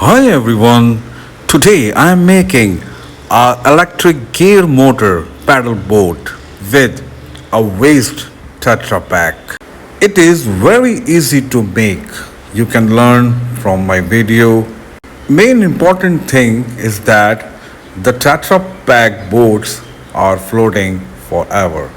Hi everyone. Today I am making a electric gear motor paddle boat with a waste Tetra pack. It is very easy to make. You can learn from my video. Main important thing is that the Tetra pack boats are floating forever.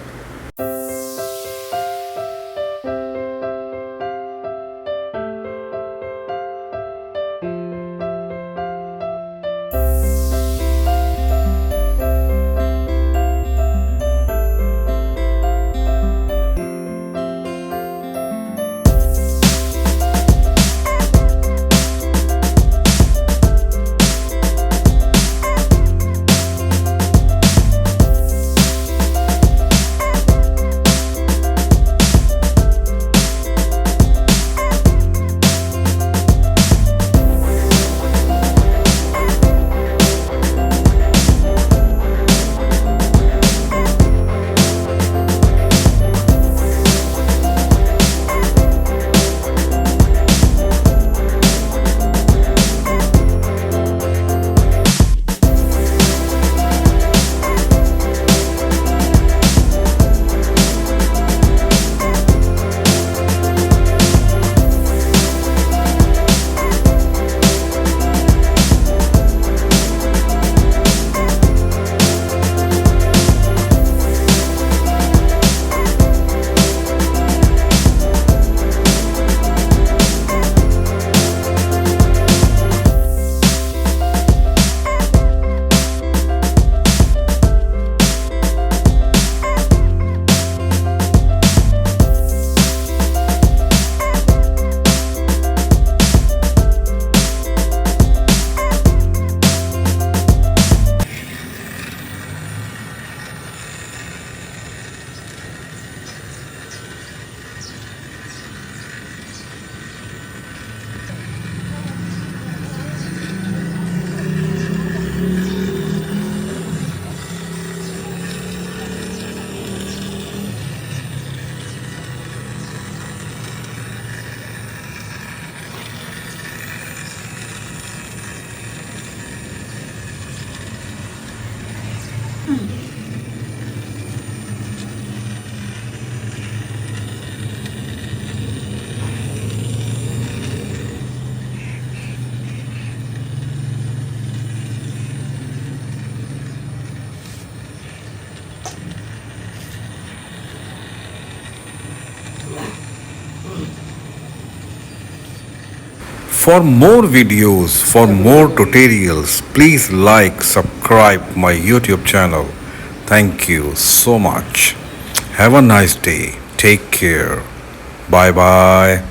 For more videos, for more tutorials, please like, subscribe my YouTube channel. Thank you so much. Have a nice day. Take care. Bye bye.